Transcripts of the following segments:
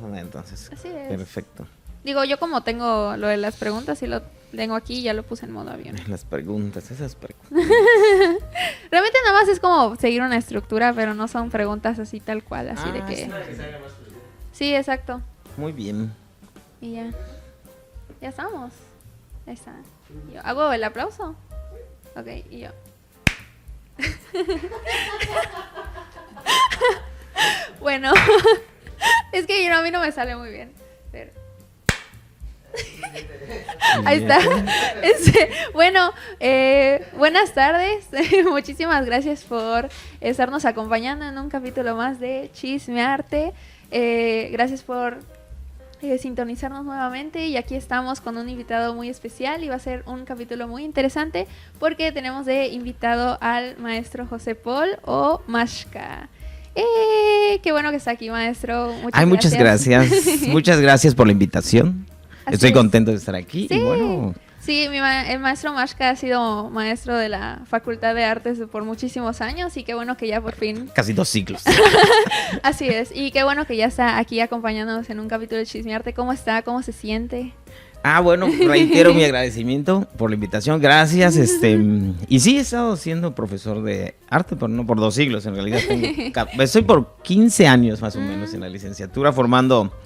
persona, entonces. Así es. Perfecto. Digo, yo como tengo lo de las preguntas y lo tengo aquí, ya lo puse en modo avión. Las preguntas, esas preguntas. Realmente nada más es como seguir una estructura, pero no son preguntas así tal cual, así de que... Sí. Sí, exacto. Muy bien. Y ya. Ya estamos. Ahí está. Yo hago el aplauso. Ok, y yo. Bueno, es que a mí no me sale muy bien. Pero... Ahí está. Bueno, buenas tardes. Muchísimas gracias por estarnos acompañando en un capítulo más de Chismearte. Gracias por sintonizarnos nuevamente, y aquí estamos con un invitado muy especial y va a ser un capítulo muy interesante porque tenemos de invitado al maestro José Paul o Mashka. Qué bueno que está aquí, maestro. Muchas gracias. Muchas gracias por la invitación. Estoy contento de estar aquí. Sí. Y bueno, sí, el maestro Mashka ha sido maestro de la Facultad de Artes por muchísimos años, y qué bueno que ya por fin... Casi 2 siglos. Así es, y qué bueno que ya está aquí acompañándonos en un capítulo de Chismearte. ¿Cómo está? ¿Cómo se siente? Bueno, reitero mi agradecimiento por la invitación, gracias. Y sí, he estado siendo profesor de arte, pero no por 2 siglos, en realidad. Estoy por 15 años más o menos en la licenciatura, formando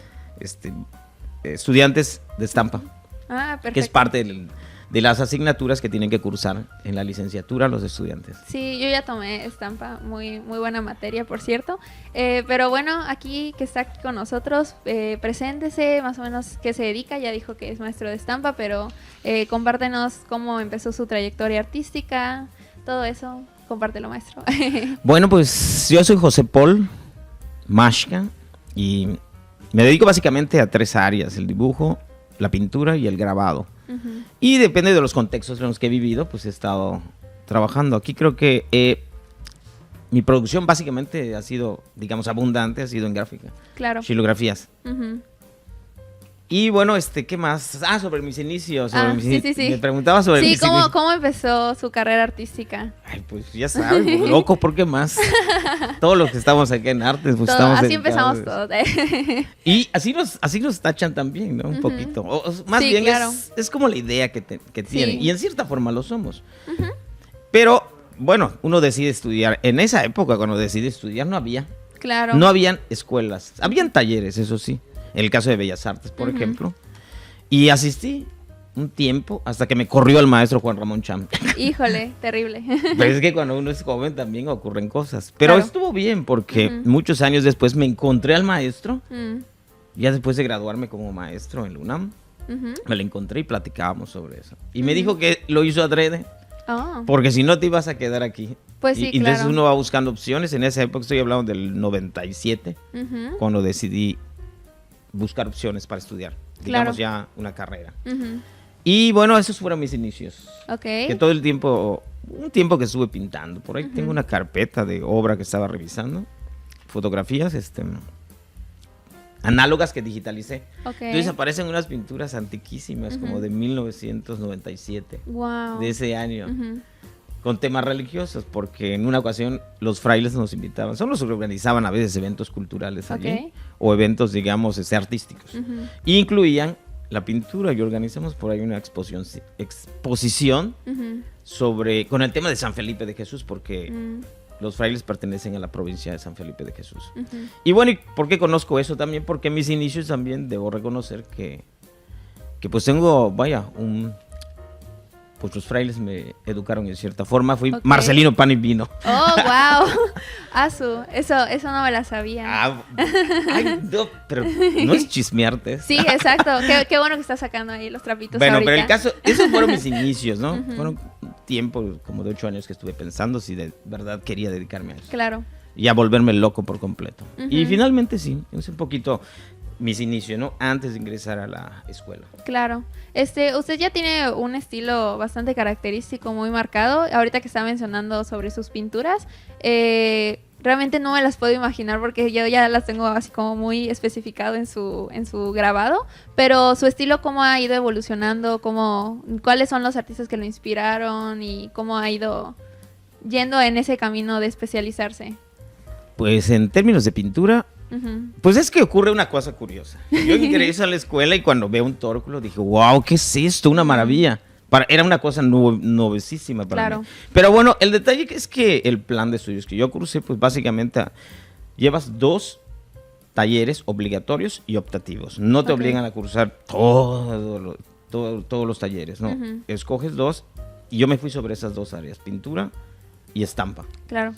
estudiantes de estampa. Perfecto. Que es parte de las asignaturas que tienen que cursar en la licenciatura los estudiantes. Sí, yo ya tomé estampa, muy, muy buena materia, por cierto. Pero bueno, aquí que está aquí con nosotros, preséntese, más o menos qué se dedica. Ya dijo que es maestro de estampa, pero compártenos cómo empezó su trayectoria artística, todo eso. Compártelo, maestro. Bueno, pues yo soy José Paul Mashka y me dedico básicamente a 3 áreas: el dibujo, la pintura y el grabado. Uh-huh. Y depende de los contextos en los que he vivido, pues he estado trabajando. Aquí creo que mi producción básicamente ha sido, digamos, abundante, ha sido en gráfica. Claro. Xilografías. Uh-huh. Y bueno, ¿qué más? Sobre mis inicios. Sí. Me preguntaba sobre mis inicios. Sí, ¿cómo empezó su carrera artística? Ay, pues ya sabes, pues, loco, ¿por qué más? Todos los que estamos aquí en artes, pues estamos así empezamos todos. Y así nos tachan también, ¿no? Un poquito. Más sí, bien claro. es como la idea que tienen. Sí. Y en cierta forma lo somos. Uh-huh. Pero, bueno, uno decide estudiar. En esa época, cuando decidí estudiar, no había. Claro. No habían escuelas. Habían talleres, eso sí. En el caso de Bellas Artes, por ejemplo. Y asistí un tiempo hasta que me corrió el maestro Juan Ramón Cham. Híjole, terrible. Pero es que cuando uno es joven también ocurren cosas. Pero estuvo bien porque muchos años después me encontré al maestro. Ya después de graduarme como maestro en la UNAM, me lo encontré y platicábamos sobre eso. Y me dijo que lo hizo adrede. Oh. Porque si no te ibas a quedar aquí. Pues sí, y entonces uno va buscando opciones. En esa época estoy hablando del 97, cuando decidí buscar opciones para estudiar, digamos ya una carrera. Y bueno, esos fueron mis inicios. Okay. Que todo el tiempo, un tiempo que estuve pintando. Por ahí tengo una carpeta de obra que estaba revisando, fotografías análogas que digitalicé. Okay. Entonces aparecen unas pinturas antiquísimas, como de 1997, wow, de ese año. Con temas religiosos, porque en una ocasión los frailes nos invitaban, solo se organizaban a veces eventos culturales allí, o eventos, digamos, artísticos, y incluían la pintura, y organizamos por ahí una exposición con el tema de San Felipe de Jesús, porque los frailes pertenecen a la provincia de San Felipe de Jesús. Y bueno, ¿y por qué conozco eso también? Porque mis inicios también debo reconocer que pues tengo, pues los frailes me educaron en cierta forma. Fui Marcelino Pan y Vino. ¡Oh, wow! Eso no me la sabía. No, pero no es chismearte. Sí, exacto. Qué bueno que estás sacando ahí los trapitos. Bueno, ahorita. pero el caso, esos fueron mis inicios, ¿no? Fueron tiempo, como de 8 años que estuve pensando si de verdad quería dedicarme a eso. Claro. Y a volverme loco por completo. Y finalmente sí, es un poquito mis inicios, ¿no? Antes de ingresar a la escuela. Claro. Usted ya tiene un estilo bastante característico, muy marcado. Ahorita que está mencionando sobre sus pinturas, realmente no me las puedo imaginar porque yo ya las tengo así como muy especificado en su grabado. Pero su estilo, ¿cómo ha ido evolucionando? ¿Cuáles son los artistas que lo inspiraron? Y cómo ha ido yendo en ese camino de especializarse. Pues en términos de pintura, Pues es que ocurre una cosa curiosa. Yo ingreso a la escuela y cuando veo un torculo dije, wow, ¿qué es esto? Una maravilla. Era una cosa novecísima para mí. Pero bueno, el detalle es que el plan de estudios que yo cursé, pues básicamente llevas 2 talleres obligatorios y optativos. No te obligan a cursar todos los talleres, ¿no? Escoges 2 y yo me fui sobre esas 2 áreas, pintura y estampa. Claro.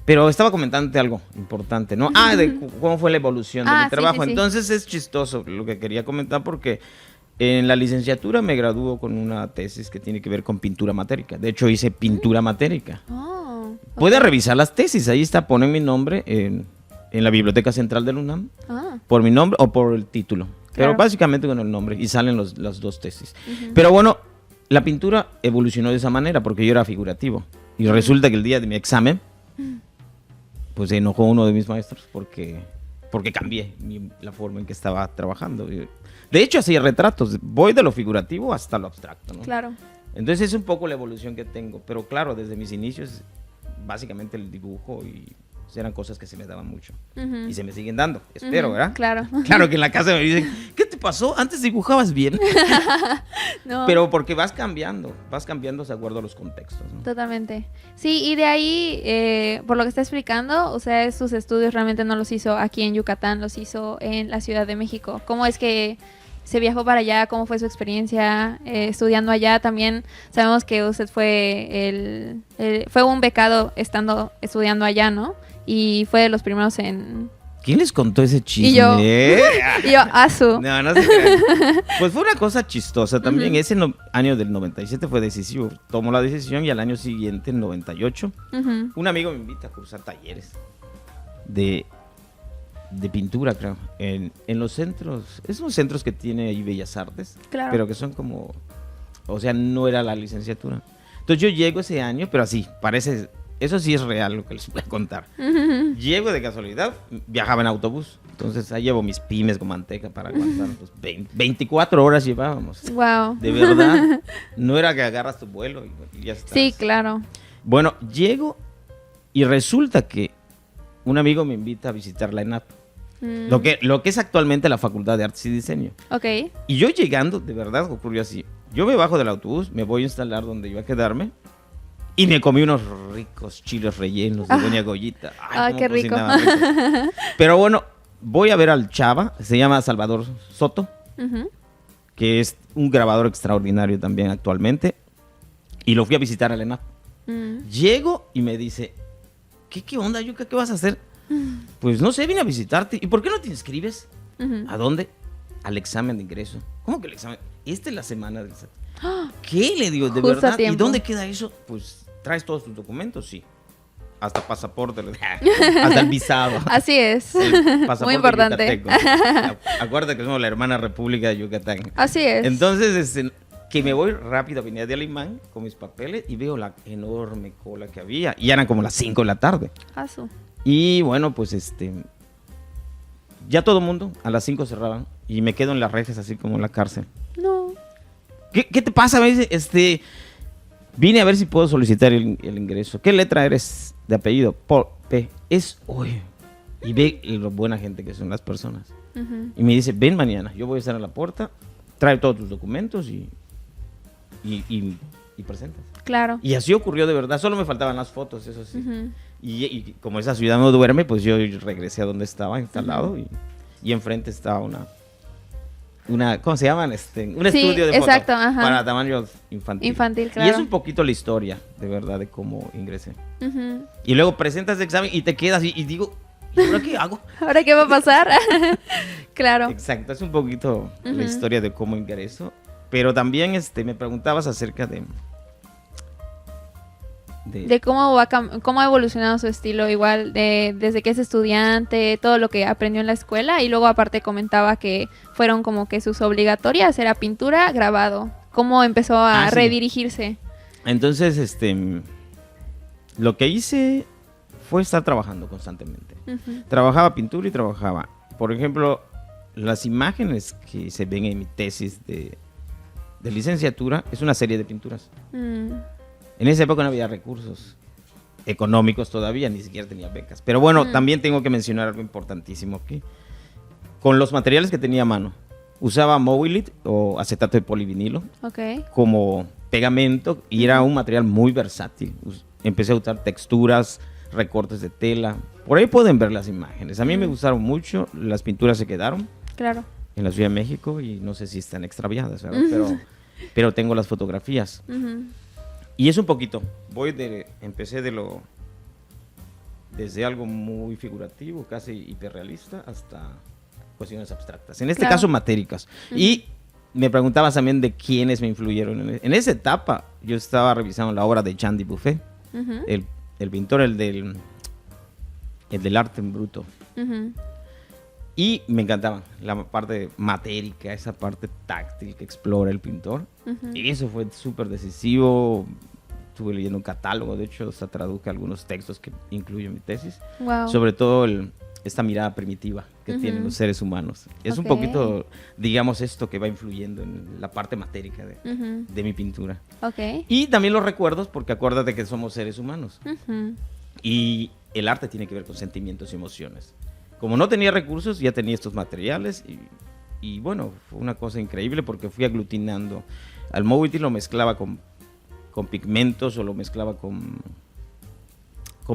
Pero estaba comentándote algo importante, ¿no? De cómo fue la evolución de mi trabajo. Sí. Entonces es chistoso lo que quería comentar porque en la licenciatura me graduó con una tesis que tiene que ver con pintura matérica. De hecho, hice pintura matérica. Puede revisar las tesis, ahí está, ponen mi nombre en la Biblioteca Central del UNAM, por mi nombre o por el título. Pero básicamente con el nombre y salen las 2 tesis. Pero bueno, la pintura evolucionó de esa manera porque yo era figurativo. Y resulta que el día de mi examen, pues se enojó uno de mis maestros porque cambié la forma en que estaba trabajando. De hecho, hacía retratos. Voy de lo figurativo hasta lo abstracto, ¿no? Claro. Entonces es un poco la evolución que tengo. Pero claro, desde mis inicios, básicamente el dibujo eran cosas que se me daban mucho. Y se me siguen dando, espero, ¿verdad? Claro. Claro que en la casa me dicen, ¿qué te pasó? Antes dibujabas bien. No. Pero porque vas cambiando de acuerdo a los contextos, ¿no? Totalmente. Sí, y de ahí, por lo que está explicando, o sea, sus estudios realmente no los hizo aquí en Yucatán, los hizo en la Ciudad de México. ¿Cómo es que se viajó para allá? ¿Cómo fue su experiencia estudiando allá? También sabemos que usted fue fue un becado estudiando allá, ¿no? Y fue de los primeros en... ¿Quién les contó ese chisme? Y yo, asu. No se crean. Pues fue una cosa chistosa también. Ese año del 97 fue decisivo. Tomó la decisión y al año siguiente, en 98, un amigo me invita a cursar talleres de pintura, creo. En los centros, esos centros que tiene ahí Bellas Artes, pero que son como... O sea, no era la licenciatura. Entonces yo llego ese año, pero así, parece... Eso sí es real lo que les voy a contar. Llego de casualidad, viajaba en autobús. Entonces ahí llevo mis pymes con manteca para aguantar. Pues 24 horas llevábamos. Wow. De verdad. No era que agarras tu vuelo y ya estás. Sí, claro. Bueno, llego y resulta que un amigo me invita a visitar la ENAP. Lo que es actualmente la Facultad de Artes y Diseño. Ok. Y yo llegando, de verdad ocurrió así. Yo me bajo del autobús, me voy a instalar donde iba a quedarme. Y me comí unos ricos chiles rellenos de Doña Goyita. Ay, qué rico. Pero bueno, voy a ver al chava, se llama Salvador Soto, que es un grabador extraordinario también actualmente. Y lo fui a visitar a la ENAP. Llego y me dice, ¿qué onda, Yuka? ¿Qué vas a hacer? Pues no sé, vine a visitarte. ¿Y por qué no te inscribes? ¿A dónde? Al examen de ingreso. ¿Cómo que el examen? Esta es la semana del... ¿Qué? Le digo, de justo verdad. ¿Y dónde queda eso? Pues... ¿Traes todos tus documentos? Sí. Hasta pasaporte, hasta el visado. Así es. Muy importante. Acuérdate que somos la hermana República de Yucatán. Así es. Entonces, que me voy rápido a Avenida de Alimán con mis papeles y veo la enorme cola que había. Y eran como las 5 de la tarde. Y bueno, pues ya todo el mundo a las 5 cerraban y me quedo en las rejas así como en la cárcel. No. ¿Qué te pasa? Me dice, vine a ver si puedo solicitar el ingreso. ¿Qué letra eres de apellido? P. Es hoy. Y ve lo buena gente que son las personas. Y me dice, ven mañana, yo voy a estar en la puerta, trae todos tus documentos y presentas. Claro. Y así ocurrió de verdad, solo me faltaban las fotos, eso sí. Y como esa ciudad no duerme, pues yo regresé a donde estaba instalado y enfrente estaba una ¿cómo se llaman? Un estudio de fotos para tamaño infantil. Claro. Y es un poquito la historia, de verdad, de cómo ingresé. Y luego presentas el examen y te quedas y digo, ¿y ahora qué hago? ¿Ahora qué va a pasar? Claro. Exacto, es un poquito la historia de cómo ingreso. Pero también me preguntabas acerca de cómo ha evolucionado su estilo, igual desde que es estudiante, todo lo que aprendió en la escuela, y luego aparte comentaba que fueron como que sus obligatorias era pintura, grabado. ¿Cómo empezó a redirigirse? Entonces, lo que hice fue estar trabajando constantemente. Trabajaba pintura y trabajaba. Por ejemplo, las imágenes que se ven en mi tesis de licenciatura es una serie de pinturas. En esa época no había recursos. económicos todavía, ni siquiera tenía becas. Pero bueno, también tengo que mencionar algo importantísimo aquí. Con los materiales que tenía a mano, usaba Mowilit o acetato de polivinilo como pegamento y era un material muy versátil. Empecé a usar texturas, recortes de tela. Por ahí pueden ver las imágenes. A mí me gustaron mucho, las pinturas se quedaron. Claro. En la Ciudad de México y no sé si están extraviadas, ¿verdad? Pero tengo las fotografías. Y es un poquito, empecé desde algo muy figurativo, casi hiperrealista, hasta cuestiones abstractas. En este caso, matéricas. Y me preguntabas también de quiénes me influyeron. En esa etapa, yo estaba revisando la obra de Jean Dubuffet, el pintor, el del arte en bruto. Y me encantaba la parte matérica, esa parte táctil que explora el pintor. Y eso fue súper decisivo. Estuve leyendo un catálogo, de hecho, se traduje algunos textos que incluyo en mi tesis. Wow. Sobre todo esta mirada primitiva que tienen los seres humanos. Es un poquito, digamos, esto que va influyendo en la parte matérica de mi pintura. Y también los recuerdos, porque acuérdate que somos seres humanos. Y el arte tiene que ver con sentimientos y emociones. Como no tenía recursos, ya tenía estos materiales y bueno, fue una cosa increíble porque fui aglutinando. Al Mowilit lo mezclaba con pigmentos o lo mezclaba con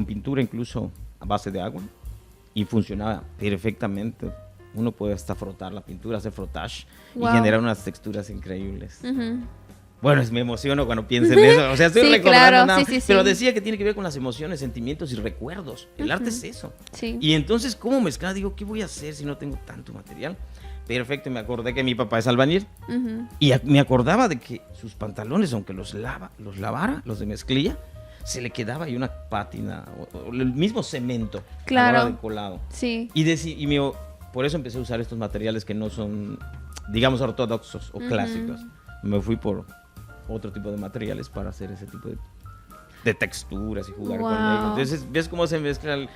pintura incluso a base de agua y funcionaba perfectamente. Uno puede hasta frotar la pintura, hacer frotage y generar unas texturas increíbles. Bueno, me emociono cuando pienso en eso. O sea, estoy recordando nada. Pero decía que tiene que ver con las emociones, sentimientos y recuerdos. El arte es eso. Y entonces, ¿cómo mezclar? Digo, ¿qué voy a hacer si no tengo tanto material? Perfecto, me acordé que mi papá es albañil. Y me acordaba de que sus pantalones, aunque los lavara, los de mezclilla, se le quedaba ahí una pátina o el mismo cemento a la hora del colado. Y por eso empecé a usar estos materiales que no son, digamos, ortodoxos o clásicos. Me fui por otro tipo de materiales para hacer ese tipo de texturas y jugar con ellos. Entonces, ¿ves cómo se mezclan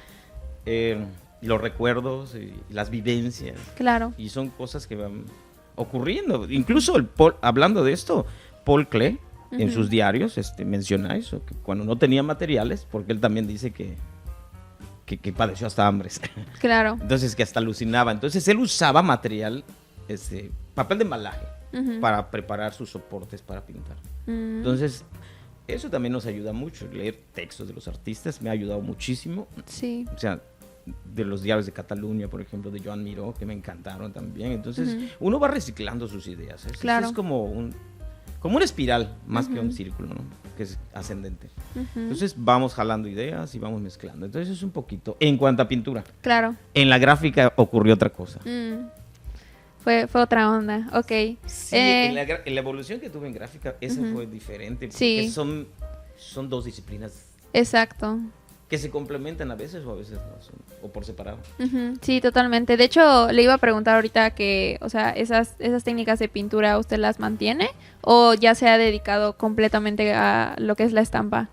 los recuerdos y las vivencias? Claro. Y son cosas que van ocurriendo. Incluso, hablando de esto, Paul Klee, en sus diarios, menciona eso, que cuando no tenía materiales, porque él también dice que padeció hasta hambres. Claro. Entonces, que hasta alucinaba. Entonces, él usaba material, papel de embalaje, para preparar sus soportes para pintar. Entonces, eso también nos ayuda mucho. Leer textos de los artistas me ha ayudado muchísimo. O sea, de los diarios de Cataluña, por ejemplo, de Joan Miró, que me encantaron también. Entonces, uno va reciclando sus ideas. Es como una espiral, más que un círculo, ¿no? Que es ascendente. Entonces, vamos jalando ideas y vamos mezclando. Entonces, es un poquito. En cuanto a pintura. Claro. En la gráfica ocurrió otra cosa. Fue otra onda, Sí, en la evolución que tuve en gráfica, esa fue diferente. Porque son dos disciplinas. Exacto. Que se complementan a veces no, o por separado. Sí, totalmente. De hecho, le iba a preguntar ahorita que, o sea, esas técnicas de pintura, ¿usted las mantiene? ¿O ya se ha dedicado completamente a lo que es la estampa?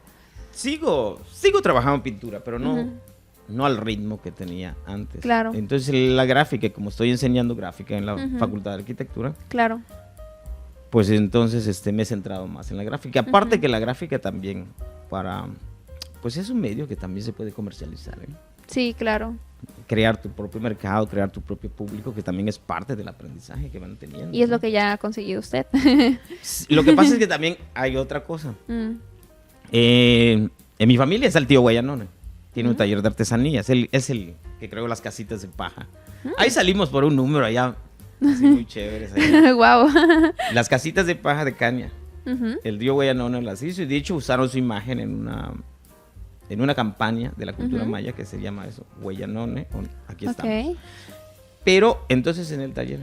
Sigo trabajando en pintura, pero no al ritmo que tenía antes. Claro. Entonces, la gráfica, como estoy enseñando gráfica en la Facultad de Arquitectura, claro, pues entonces me he centrado más en la gráfica. Aparte que la gráfica también pues es un medio que también se puede comercializar, ¿eh? Sí, claro. Crear tu propio mercado, crear tu propio público, que también es parte del aprendizaje que van teniendo. Y es lo que ya ha conseguido usted. Lo que pasa es que también hay otra cosa. En mi familia es el tío Guayanone. Tiene un taller de artesanías. Él es el que creó las casitas de paja. Ahí salimos por un número allá, así muy chéveres. Wow. Las casitas de paja de caña. El tío Guayanone las hizo y de hecho usaron su imagen en una campaña de la cultura maya que se llama eso, Guayanone. Aquí estamos. Pero entonces en el taller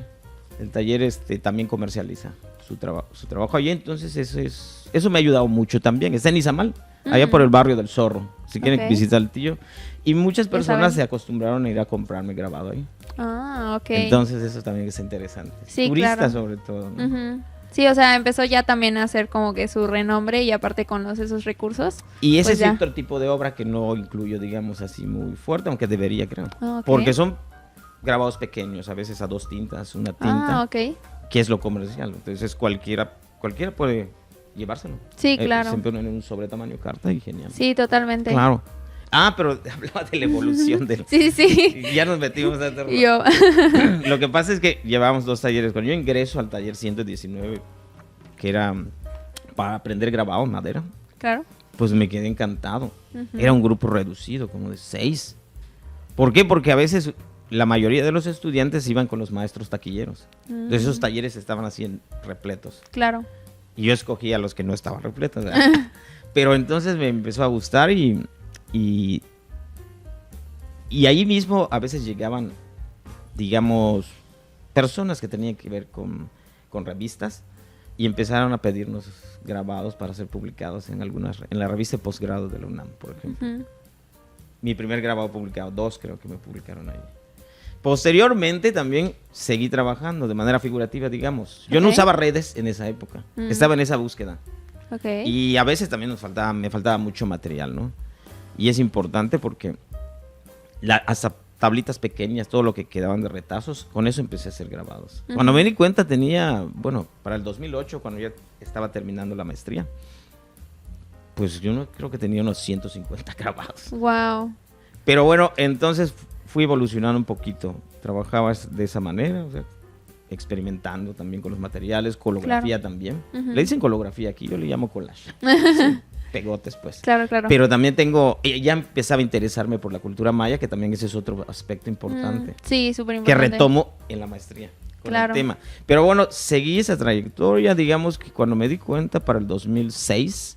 también comercializa su trabajo allí. Entonces eso me ha ayudado mucho también. Está en Izamal, allá por el barrio del Zorro. Si quieren visitar al tío. Y muchas personas se acostumbraron a ir a comprarme grabado ahí. Entonces eso también es interesante. Sí, turistas claro. sobre todo, ¿no? Sí, o sea, empezó ya también a hacer como que su renombre y aparte con esos recursos. Y ese pues es otro tipo de obra que no incluyo, digamos así, muy fuerte, aunque debería, creo. Porque son grabados pequeños, a veces a 2 tintas, una tinta, que es lo comercial. Entonces cualquiera puede llevárselo. Sí, claro. Siempre en un sobre tamaño carta y genial. Sí, totalmente. Claro. Ah, pero hablaba de la evolución del... Sí. Ya nos metimos a hacer... Yo. Lo que pasa es que llevábamos 2 talleres. Cuando yo ingreso al taller 119, que era para aprender grabado en madera, Claro. pues me quedé encantado. Era un grupo reducido, como de 6. ¿Por qué? Porque a veces la mayoría de los estudiantes iban con los maestros taquilleros. Entonces esos talleres estaban así repletos. Claro. Y yo escogía a los que no estaban repletos. ¿Verdad? Pero entonces me empezó a gustar y ahí mismo a veces llegaban, digamos, personas que tenían que ver con revistas y empezaron a pedirnos grabados para ser publicados en la revista de posgrado de la UNAM, por ejemplo. Mi primer grabado publicado, 2 creo que me publicaron ahí. Posteriormente también seguí trabajando de manera figurativa, digamos. Yo no usaba redes en esa época, estaba en esa búsqueda. Y a veces también me faltaba mucho material, ¿no? Y es importante porque hasta tablitas pequeñas, todo lo que quedaban de retazos, con eso empecé a hacer grabados. Cuando me di cuenta tenía, bueno, para el 2008, cuando ya estaba terminando la maestría, pues yo no creo que tenía unos 150 grabados. Wow. Pero bueno, entonces fui evolucionando un poquito. Trabajaba de esa manera, o sea, experimentando también con los materiales, colografía también. Le dicen colografía aquí, yo le llamo collage. Sí, pegotes, pues. Claro. Pero también ya empezaba a interesarme por la cultura maya, que también ese es otro aspecto importante. Sí, súper Que importante. retomo en la maestría con el tema. Pero bueno, seguí esa trayectoria, digamos que cuando me di cuenta para el 2006,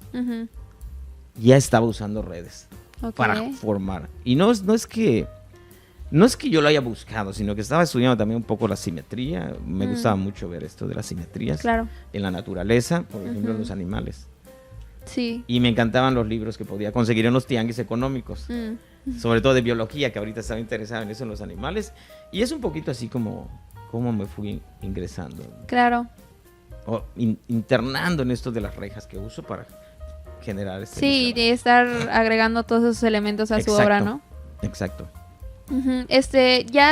ya estaba usando redes para formar. Y no es que yo lo haya buscado, sino que estaba estudiando también un poco la simetría. Me gustaba mucho ver esto de las simetrías en la naturaleza, por ejemplo, en los animales. Sí. Y me encantaban los libros que podía conseguir en los tianguis económicos, sobre todo de biología, que ahorita estaba interesado en eso, en los animales. Y es un poquito así como me fui ingresando. Claro. O internando en esto de las rejas que uso para generar este... Sí, de estar agregando todos esos elementos a su obra, ¿no? Exacto. Ya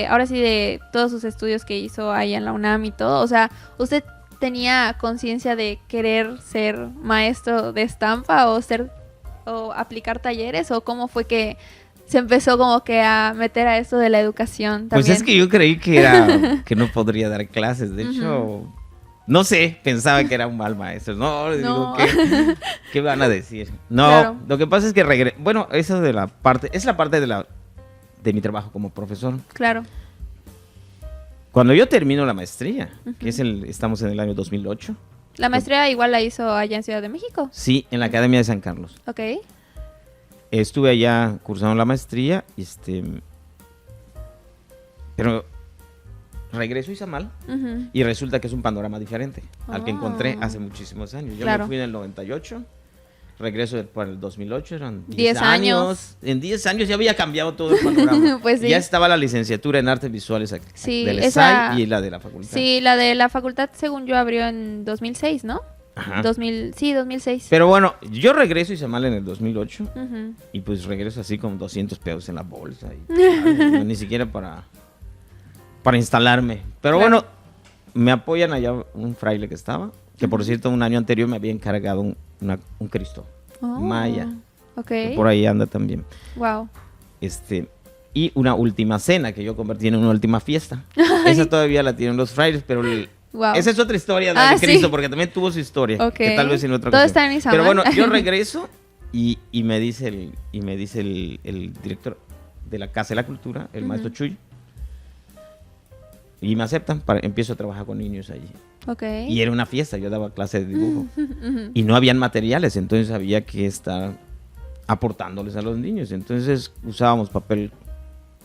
ahora sí, de todos sus estudios que hizo ahí en la UNAM y todo, o sea, ¿usted tenía conciencia de querer ser maestro de estampa o aplicar talleres, o cómo fue que se empezó como que a meter a esto de la educación también? Pues es que yo creí que no podría dar clases, de hecho, no sé, pensaba que era un mal maestro. No. Digo, ¿qué van a decir? No, claro. Lo que pasa es que bueno, eso es la parte de mi trabajo como profesor. Claro. Cuando yo termino la maestría, que estamos en el año 2008. ¿La maestría igual la hizo allá en Ciudad de México? Sí, en la Academia de San Carlos. Ok. Estuve allá cursando la maestría, pero regreso a Izamal y resulta que es un panorama diferente al que encontré hace muchísimos años. Yo me fui en el 98. Regreso para el 2008, eran 10 años. En 10 años ya había cambiado todo el panorama. Pues sí. Ya estaba la licenciatura en artes visuales aquí, del ESAI y la de la facultad. Sí, la de la facultad, según yo, abrió en 2006, ¿no? Ajá. 2006. Pero bueno, yo regreso a Izamal en el 2008 y pues regreso así con 200 pesos en la bolsa. Y, ni siquiera para instalarme. Pero bueno, me apoyan allá un fraile que estaba, que por cierto un año anterior me había encargado un Cristo maya, que por ahí anda también. Wow. Y una última cena que yo convertí en una última fiesta. Esa todavía la tienen los frailes, pero esa es otra historia de Cristo, porque también tuvo su historia, que tal vez en otra ocasión. Todo está en Izamal. Pero bueno, yo regreso y me dice el director de la Casa de la Cultura, el maestro Chuy, y me aceptan, empiezo a trabajar con niños allí. Y era una fiesta, yo daba clase de dibujo. Y no habían materiales, entonces había que estar aportándoles a los niños. Entonces usábamos papel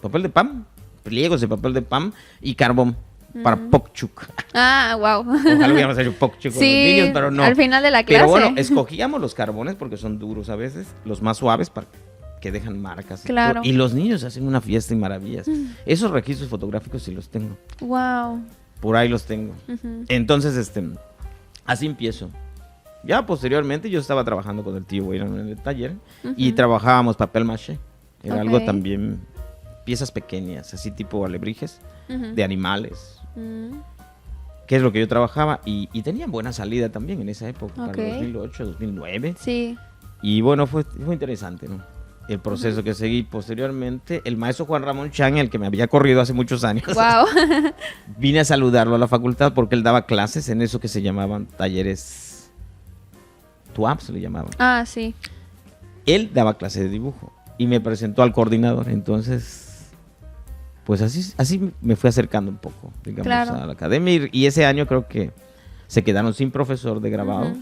de pan, pliegos de papel de pan y carbón para pokchuk. Ah, wow. Ojalá hubiéramos hecho pokchuk con los niños, pero no. Al final de la clase. Pero bueno, escogíamos los carbones porque son duros a veces, los más suaves para que dejan marcas. Claro. Y los niños hacen una fiesta y maravillas. Esos registros fotográficos sí los tengo. Wow. Por ahí los tengo. Entonces, así empiezo. Ya posteriormente yo estaba trabajando con el tío Weyland en el taller y trabajábamos papel maché. Era algo también, piezas pequeñas, así tipo alebrijes de animales. qué es lo que yo trabajaba, y tenían buena salida también en esa época, para el 2008, 2009. Sí. Y bueno, fue interesante, ¿no? El proceso que seguí posteriormente. El maestro Juan Ramón Chan, el que me había corrido hace muchos años, Wow. vine a saludarlo a la facultad porque él daba clases en eso que se llamaban talleres TUAP, se le llamaban. Ah, sí. Él daba clases de dibujo y me presentó al coordinador. Entonces, pues así me fui acercando un poco, digamos, a la academia. Y ese año creo que se quedaron sin profesor de grabado.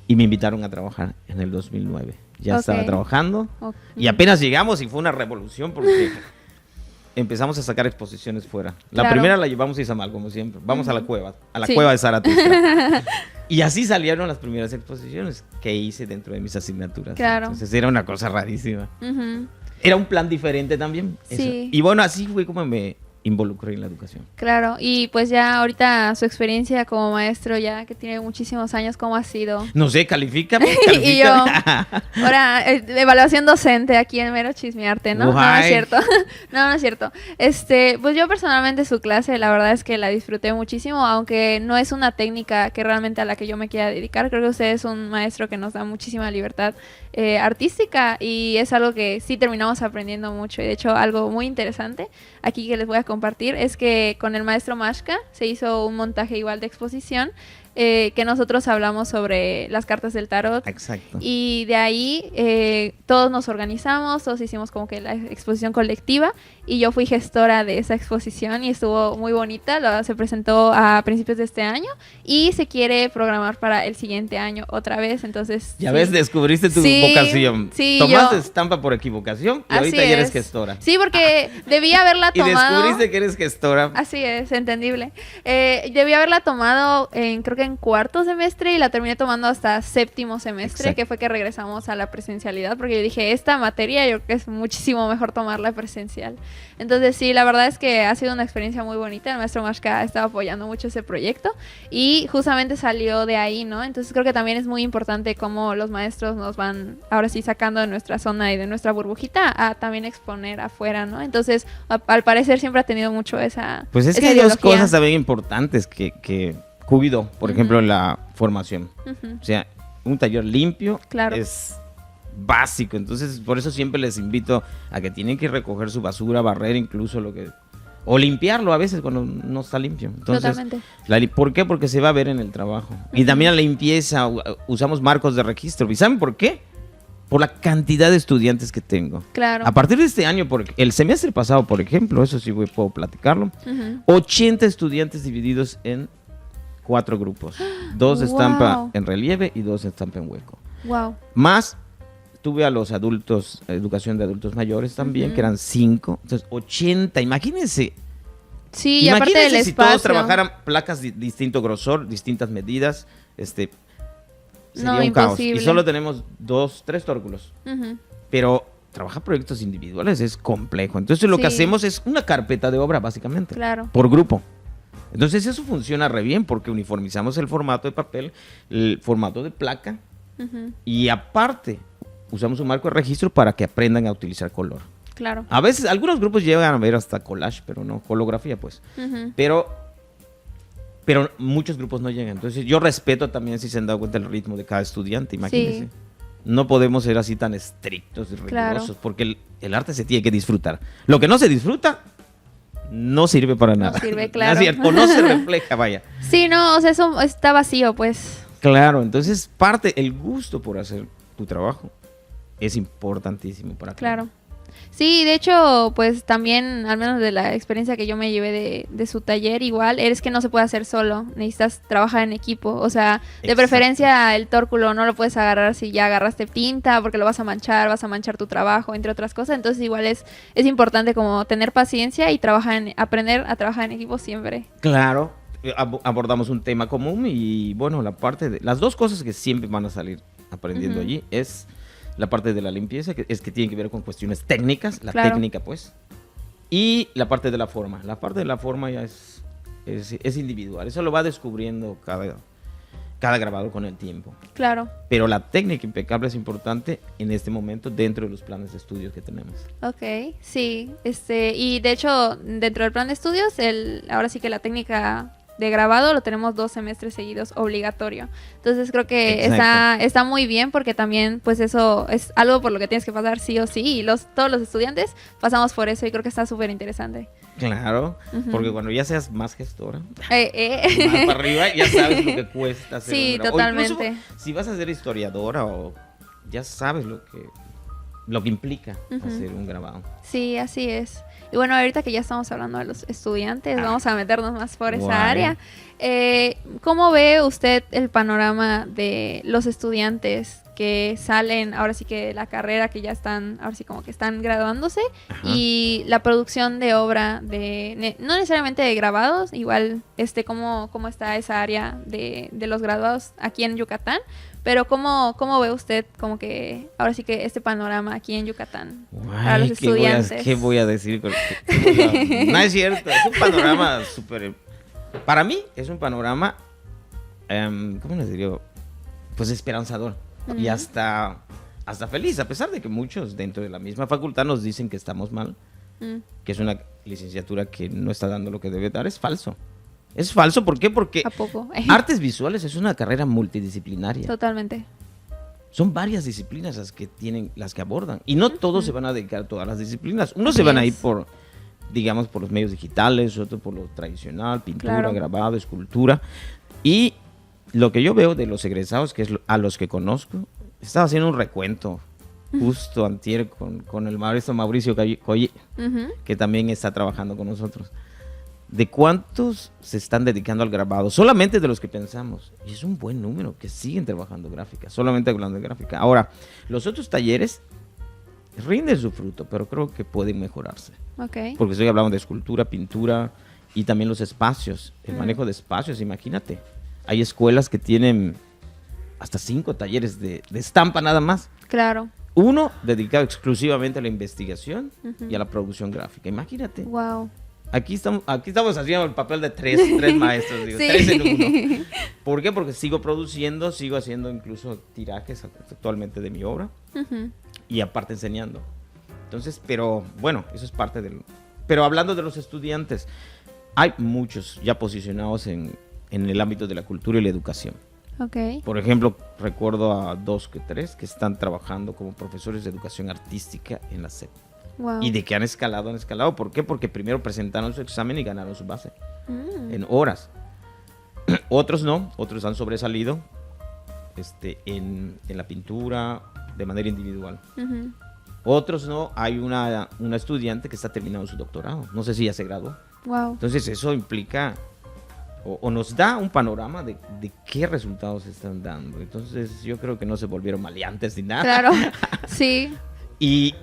Y me invitaron a trabajar en el 2009. Ya estaba trabajando. Y apenas llegamos y fue una revolución porque empezamos a sacar exposiciones fuera. La primera la llevamos a Izamal, como siempre. Vamos a la cueva de Zaratustra. Y así salieron las primeras exposiciones que hice dentro de mis asignaturas. Claro. Entonces era una cosa rarísima. Era un plan diferente también. Sí. Eso. Y bueno, así fue como me involucré en la educación. Claro, y pues ya ahorita su experiencia como maestro, ya que tiene muchísimos años, ¿cómo ha sido? No sé, califícame. Y yo, ahora, evaluación docente aquí en Mero Chismearte, ¿no? No es cierto. No es cierto. Pues yo personalmente su clase, la verdad es que la disfruté muchísimo, aunque no es una técnica que realmente a la que yo me quiera dedicar. Creo que usted es un maestro que nos da muchísima libertad artística y es algo que sí terminamos aprendiendo mucho. Y de hecho, algo muy interesante aquí que les voy a compartir es que con el maestro Mashka se hizo un montaje igual de exposición que nosotros hablamos sobre las cartas del tarot. Exacto. Y de ahí todos nos organizamos, todos hicimos como que la exposición colectiva y yo fui gestora de esa exposición y estuvo muy bonita. Se presentó a principios de este año y se quiere programar para el siguiente año otra vez. Entonces ya ves, descubriste tu vocación. Sí, tomaste estampa por equivocación y ahorita ya eres gestora. Sí, porque debí haberla tomado. Y descubriste que eres gestora. Así es, entendible. Debí haberla tomado creo que en cuarto semestre y la terminé tomando hasta séptimo semestre. Exacto. Que fue que regresamos a la presencialidad, porque yo dije, esta materia yo creo que es muchísimo mejor tomarla presencial. Entonces sí, la verdad es que ha sido una experiencia muy bonita. El maestro Mashka ha estado apoyando mucho ese proyecto y justamente salió de ahí, ¿no? Entonces creo que también es muy importante cómo los maestros nos van ahora sí sacando de nuestra zona y de nuestra burbujita a también exponer afuera, ¿no? Entonces al parecer siempre ha tenido mucho esa pues es que hay dos cosas también importantes que cuido, por ejemplo, la formación. O sea, un taller limpio es básico. Entonces, por eso siempre les invito a que tienen que recoger su basura, barrer incluso o limpiarlo a veces cuando no está limpio. Entonces, totalmente. ¿Por qué? Porque se va a ver en el trabajo. Y también la limpieza, usamos marcos de registro. ¿Y saben por qué? Por la cantidad de estudiantes que tengo. Claro. A partir de este año, el semestre pasado, por ejemplo, eso sí puedo platicarlo, 80 estudiantes divididos en 4 grupos. 2 de estampa en relieve y 2 de estampa en hueco. Wow. Más tuve a los adultos, educación de adultos mayores también, que eran 5. Entonces, 80, imagínense. Sí, y aparte del si espacio. Todos trabajaran placas de distinto grosor, distintas medidas, sería un caos. Y solo tenemos 3 tórculos. Pero trabajar proyectos individuales es complejo. Entonces, lo que hacemos es una carpeta de obra, básicamente. Claro. Por grupo. Entonces eso funciona re bien porque uniformizamos el formato de papel, el formato de placa y aparte usamos un marco de registro para que aprendan a utilizar color. Claro. A veces algunos grupos llegan a ver hasta collage, pero no, holografía pues. Pero muchos grupos no llegan. Entonces yo respeto también, si se han dado cuenta, el ritmo de cada estudiante, imagínense. Sí. No podemos ser así tan estrictos y rigurosos porque el arte se tiene que disfrutar. Lo que no se disfruta no sirve para nada. No sirve, claro. O no se refleja, vaya. Sí, no, o sea, eso está vacío, pues. Claro, entonces el gusto por hacer tu trabajo es importantísimo para claro. Sí, de hecho, pues también, al menos de la experiencia que yo me llevé de su taller, igual, es que no se puede hacer solo, necesitas trabajar en equipo, o sea, de preferencia el tórculo no lo puedes agarrar si ya agarraste tinta, porque lo vas a manchar tu trabajo, entre otras cosas, entonces igual es importante como tener paciencia y aprender a trabajar en equipo siempre. Claro, abordamos un tema común y bueno, las dos cosas que siempre van a salir aprendiendo allí es la parte de la limpieza, que tiene que ver con cuestiones técnicas, la técnica pues, y la parte de la forma. La parte de la forma ya es individual, eso lo va descubriendo cada grabador con el tiempo. Claro. Pero la técnica impecable es importante en este momento dentro de los planes de estudios que tenemos. Ok, sí, y de hecho dentro del plan de estudios, ahora sí que la técnica de grabado lo tenemos 2 semestres seguidos obligatorio. Entonces creo que Exacto. está muy bien porque también pues eso es algo por lo que tienes que pasar sí o sí y todos los estudiantes pasamos por eso y creo que está súper interesante. Claro, porque cuando ya seas más gestora, más Eh. para arriba, ya sabes lo que cuesta hacer Sí, un grabado. totalmente. O incluso, si vas a ser historiadora, o ya sabes lo que implica hacer un grabado. Sí, así es. Y bueno, ahorita que ya estamos hablando de los estudiantes, vamos a meternos más por esa área. ¿Cómo ve usted el panorama de los estudiantes que salen ahora sí que de la carrera, que ya están, ahora sí como que están graduándose, y la producción de obra, no necesariamente de grabados, igual cómo está esa área de los graduados aquí en Yucatán? Pero ¿cómo ve usted como que ahora sí que este panorama aquí en Yucatán para los estudiantes? ¿Qué voy a decir? No es cierto, es un panorama súper... Para mí es un panorama, ¿cómo les diría? Pues esperanzador y hasta feliz, a pesar de que muchos dentro de la misma facultad nos dicen que estamos mal, que es una licenciatura que no está dando lo que debe dar. Es falso. Es falso, ¿por qué? Porque ¿A poco? artes visuales es una carrera multidisciplinaria. Totalmente. Son varias disciplinas las que abordan. Y no todos se van a dedicar a todas las disciplinas. Unos se van a ir por los medios digitales, otros por lo tradicional, pintura, grabado, escultura. Y lo que yo veo de los egresados, que es a los que conozco, estaba haciendo un recuento justo antier con el maestro Mauricio Coye, que también está trabajando con nosotros, de cuántos se están dedicando al grabado, solamente de los que pensamos, y es un buen número que siguen trabajando gráfica, solamente hablando de gráfica. Ahora, los otros talleres rinden su fruto, pero creo que pueden mejorarse, porque estoy hablando de escultura, pintura y también los espacios, el manejo de espacios. Imagínate, hay escuelas que tienen hasta 5 talleres de estampa nada más. Claro. Uno dedicado exclusivamente a la investigación y a la producción gráfica, imagínate. Wow. Aquí estamos haciendo el papel de tres maestros, digo, sí. 3 en 1. ¿Por qué? Porque sigo produciendo, sigo haciendo incluso tirajes actualmente de mi obra y aparte enseñando. Entonces, pero bueno, eso es parte del... Pero hablando de los estudiantes, hay muchos ya posicionados en el ámbito de la cultura y la educación. Por ejemplo, recuerdo a 2 que 3 que están trabajando como profesores de educación artística en la SEP. Wow. Y de que han escalado. ¿Por qué? Porque primero presentaron su examen y ganaron su base en horas. Otros no, otros han sobresalido en la pintura de manera individual. Otros no, hay una estudiante que está terminando su doctorado. No sé si ya se graduó. Wow. Entonces eso implica o nos da un panorama de qué resultados se están dando. Entonces yo creo que no se volvieron maleantes ni nada. Claro, sí. Y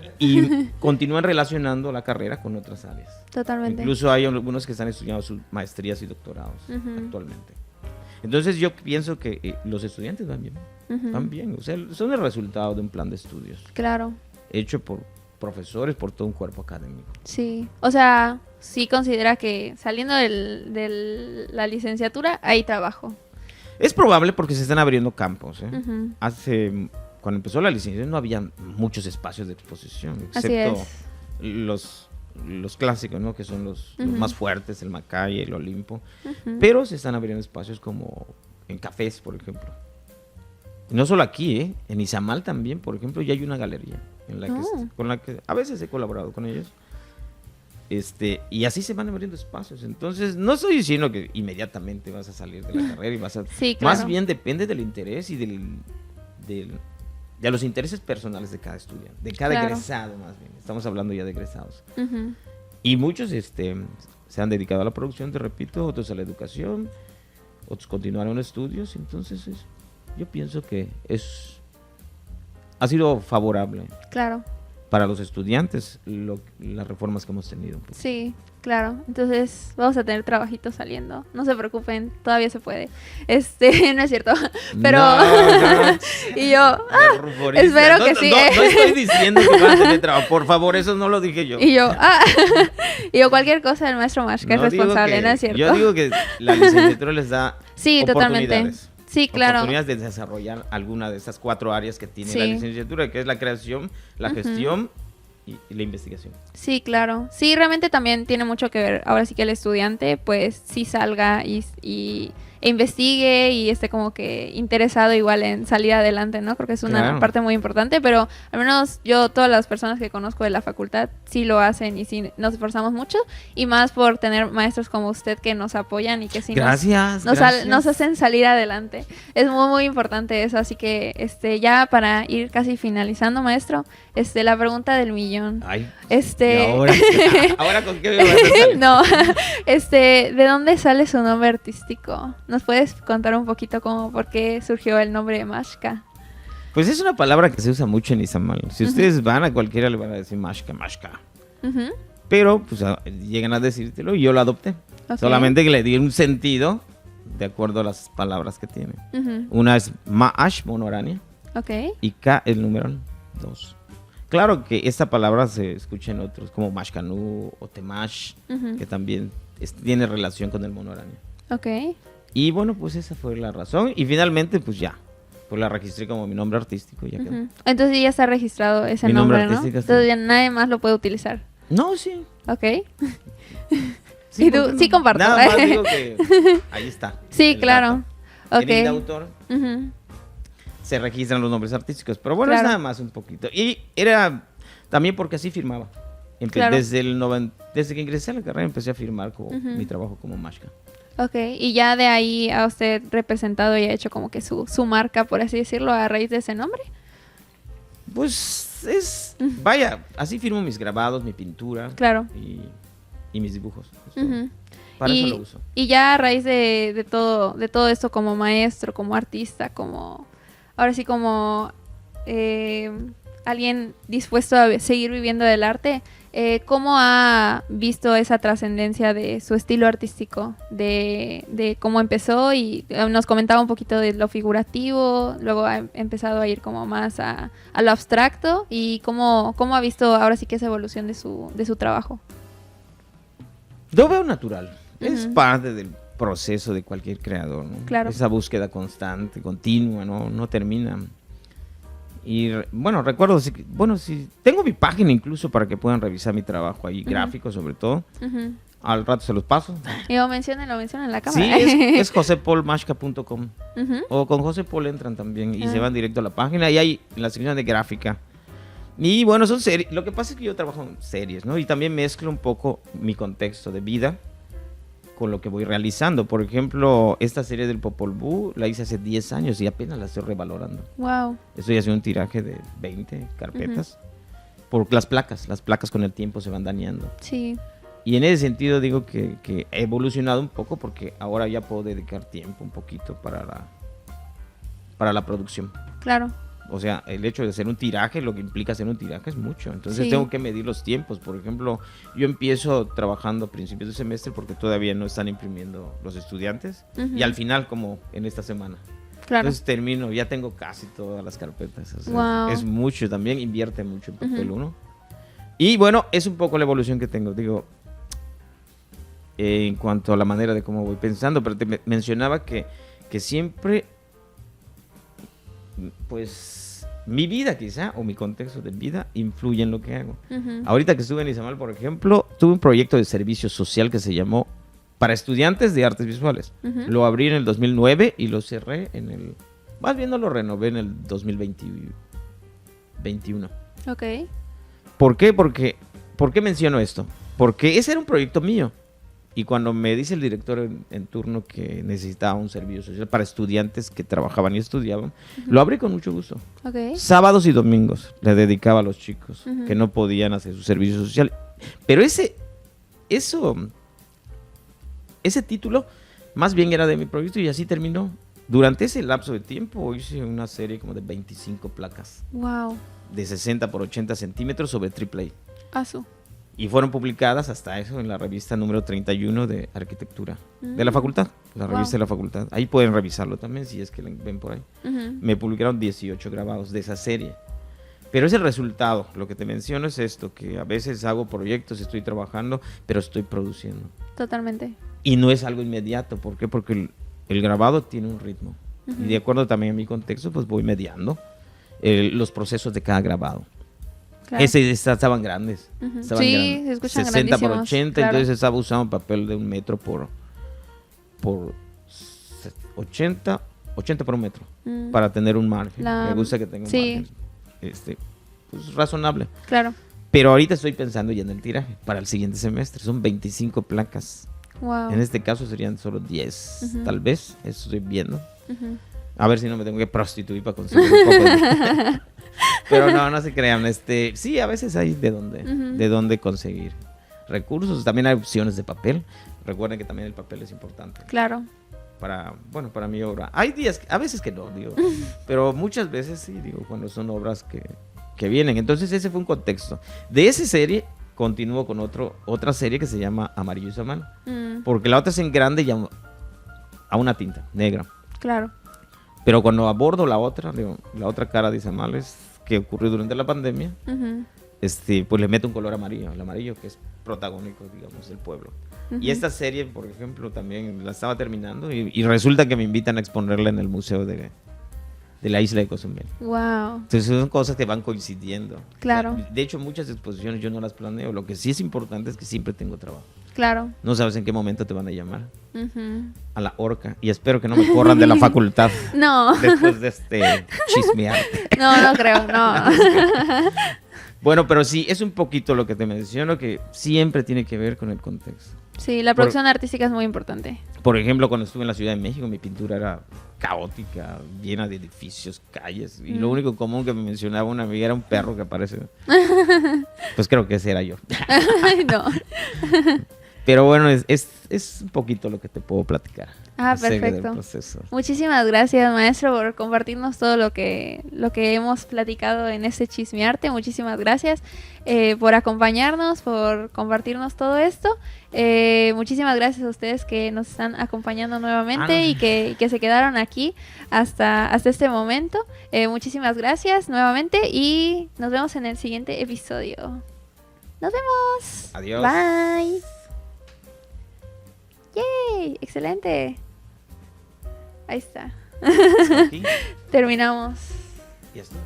continúan relacionando la carrera con otras áreas. Totalmente. Incluso hay algunos que están estudiando sus maestrías y doctorados actualmente. Entonces yo pienso que los estudiantes van bien. Van bien. O sea, son el resultado de un plan de estudios. Claro. Hecho por profesores, por todo un cuerpo académico. Sí. O sea, sí considera que saliendo de la licenciatura hay trabajo. Es probable porque se están abriendo campos. Cuando empezó la licenciatura no había muchos espacios de exposición, excepto los clásicos, ¿no? Que son los más fuertes, el Macaya, el Olimpo. Pero se están abriendo espacios como en cafés, por ejemplo. Y no solo aquí, en Izamal también, por ejemplo, ya hay una galería con la que a veces he colaborado con ellos. Y así se van abriendo espacios. Entonces, no estoy diciendo que inmediatamente vas a salir de la carrera y vas a... Sí, claro. Más bien depende del interés y de los intereses personales de cada estudiante, de cada egresado más bien. Estamos hablando ya de egresados. Y muchos se han dedicado a la producción, te repito, otros a la educación, otros continuaron estudios. Entonces yo pienso que ha sido favorable. Claro. Para los estudiantes las reformas que hemos tenido. Sí, claro. Entonces vamos a tener trabajitos saliendo. No se preocupen, todavía se puede. No es cierto. Pero no. Y yo espero que sí. No estoy diciendo que van a tener trabajo. Por favor, eso no lo dije yo. Y yo cualquier cosa el maestro Mashka es responsable, ¿no es cierto? Yo digo que la licenciatura les da totalmente. Sí, claro. Oportunidades de desarrollar alguna de esas 4 áreas que tiene la licenciatura, que es la creación, la gestión la investigación. Sí, claro. Sí, realmente también tiene mucho que ver. Ahora sí que el estudiante, pues, sí salga e investigue y esté como que interesado igual en salir adelante, ¿no? Creo que es una parte muy importante, pero al menos yo, todas las personas que conozco de la facultad, sí lo hacen y sí nos esforzamos mucho, y más por tener maestros como usted que nos apoyan y que sí nos hacen salir adelante. Es muy, muy importante eso, así que ya para ir casi finalizando, maestro, la pregunta del millón. Ay, ¿y ahora? ¿Ahora con qué me vas a salir? No, ¿de dónde sale su nombre artístico? ¿Nos puedes contar un poquito por qué surgió el nombre de Mashka? Pues es una palabra que se usa mucho en Izamal. Si ustedes van a cualquiera le van a decir Mashka. Pero pues llegan a decírtelo y yo lo adopté. Okay. Solamente que le di un sentido de acuerdo a las palabras que tiene. Una es Ma'ash, monorania. Okay. Y Ka, el número 2. Claro que esta palabra se escucha en otros, como Mashkanu o Temash, que también tiene relación con el monorania. Ok. Y bueno, pues esa fue la razón. Y finalmente, pues ya, pues la registré como mi nombre artístico. Ya quedó. Entonces ya está registrado ese nombre, ¿no? Entonces ya nadie más lo puede utilizar. No, sí. Ok. Sí, tú, sí comparto. Nada más digo que ahí está. Sí, claro. Ok. En el autor se registran los nombres artísticos. Pero bueno, es nada más un poquito. Y era también porque así firmaba. Desde que ingresé a la carrera empecé a firmar como mi trabajo como Mashka. Ok, y ya de ahí a usted representado y ha hecho como que su marca, por así decirlo, a raíz de ese nombre. Pues vaya, así firmo mis grabados, mi pintura. Claro. Y mis dibujos. Para eso lo uso. Y ya a raíz de todo esto como maestro, como artista, ahora sí como alguien dispuesto a seguir viviendo del arte, ¿cómo ha visto esa trascendencia de su estilo artístico? De cómo empezó, y nos comentaba un poquito de lo figurativo, luego ha empezado a ir como más a lo abstracto, y cómo ha visto ahora sí que esa evolución de su trabajo. Yo veo natural, es parte del proceso de cualquier creador, ¿no? Claro. Esa búsqueda constante, continua, no termina. Y bueno, recuerdo, si tengo mi página incluso para que puedan revisar mi trabajo ahí, gráfico sobre todo. Al rato se los paso. Y lo mencionen en la cámara. Sí, es josepolmashka.com. O con José Paul entran también y se van directo a la página, y hay en la sección de gráfica. Y bueno, son series. Lo que pasa es que yo trabajo en series, ¿no? Y también mezclo un poco mi contexto de vida con lo que voy realizando. Por ejemplo, esta serie del Popol Vuh la hice hace 10 años y apenas la estoy revalorando. Wow. Estoy haciendo un tiraje de 20 carpetas. Por las placas con el tiempo se van dañando. Sí. Y en ese sentido digo que he evolucionado un poco, porque ahora ya puedo dedicar tiempo un poquito para la producción. Claro. O sea, el hecho de hacer un tiraje, lo que implica hacer un tiraje es mucho. Entonces tengo que medir los tiempos. Por ejemplo, yo empiezo trabajando a principios de semestre porque todavía no están imprimiendo los estudiantes. Y al final, como en esta semana. Claro. Entonces termino, ya tengo casi todas las carpetas. O sea, es mucho también, invierte mucho en papel uno. Y bueno, es un poco la evolución que tengo. Digo, en cuanto a la manera de cómo voy pensando, pero te mencionaba que siempre, pues, mi vida quizá, o mi contexto de vida, influye en lo que hago. Ahorita que estuve en Izamal, por ejemplo, tuve un proyecto de servicio social que se llamó Para Estudiantes de Artes Visuales. Lo abrí en el 2009 y lo cerré más bien no lo renové en el 2021. Ok. ¿Por qué? ¿Por qué menciono esto? Porque ese era un proyecto mío. Y cuando me dice el director en turno que necesitaba un servicio social para estudiantes que trabajaban y estudiaban, lo abrí con mucho gusto. Okay. Sábados y domingos le dedicaba a los chicos que no podían hacer su servicio social. Pero ese título más bien era de mi proyecto, y así terminó. Durante ese lapso de tiempo hice una serie como de 25 placas. Wow. De 60 por 80 centímetros sobre AAA. Asu. Y fueron publicadas hasta eso en la revista número 31 de Arquitectura de la facultad, la revista de la facultad. Ahí pueden revisarlo también si es que lo ven por ahí. Me publicaron 18 grabados de esa serie. Pero es el resultado. Lo que te menciono es esto, que a veces hago proyectos, estoy trabajando, pero estoy produciendo. Totalmente. Y no es algo inmediato. ¿Por qué? Porque el grabado tiene un ritmo. Y de acuerdo también a mi contexto, pues voy mediando los procesos de cada grabado. Claro. Estaban grandes. Estaban Sí, grandes. se escuchan 60 por grandísimos, 80, claro. entonces estaba usando papel de 1 metro por 80 por 1 metro para tener un margen. Me gusta que tenga un margen pues, razonable. Claro. Pero ahorita estoy pensando ya en el tiraje para el siguiente semestre. Son 25 placas. Wow. En este caso serían solo 10, tal vez. Eso estoy viendo. A ver si no me tengo que prostituir para conseguir un poco de... Pero no se crean. Sí, a veces hay de dónde conseguir recursos. También hay opciones de papel. Recuerden que también el papel es importante. Claro. Para mi obra. Hay días, a veces que no, digo. Pero muchas veces sí, digo, cuando son obras que vienen. Entonces ese fue un contexto. De esa serie continúo con otra serie que se llama Amarillo a mano. Porque la otra es en grande y a una tinta negra. Claro. Pero cuando abordo la otra cara de Isamales, que ocurrió durante la pandemia, pues le meto un color amarillo, el amarillo que es protagónico, digamos, del pueblo. Y esta serie, por ejemplo, también la estaba terminando y resulta que me invitan a exponerla en el museo de la isla de Cozumel. Wow. Entonces son cosas que van coincidiendo. Claro. De hecho, muchas exposiciones yo no las planeo. Lo que sí es importante es que siempre tengo trabajo. Claro. No sabes en qué momento te van a llamar. A la horca. Y espero que no me corran de la facultad. No. Después de chismearte. No creo, no. Bueno, pero sí, es un poquito lo que te menciono, que siempre tiene que ver con el contexto. Sí, la producción artística es muy importante. Por ejemplo, cuando estuve en la Ciudad de México, mi pintura era caótica, llena de edificios, calles. Y lo único común que me mencionaba una amiga era un perro que aparece. Pues creo que ese era yo. No. Pero bueno, es un poquito lo que te puedo platicar. Perfecto. Muchísimas gracias, maestro, por compartirnos todo lo que hemos platicado en este Chismearte. Muchísimas gracias por acompañarnos, por compartirnos todo esto. Muchísimas gracias a ustedes que nos están acompañando nuevamente y que se quedaron aquí hasta este momento. Muchísimas gracias nuevamente y nos vemos en el siguiente episodio. Nos vemos. Adiós. Bye. ¡Yay! ¡Excelente! Ahí está. Hasta aquí. Terminamos. Ya está.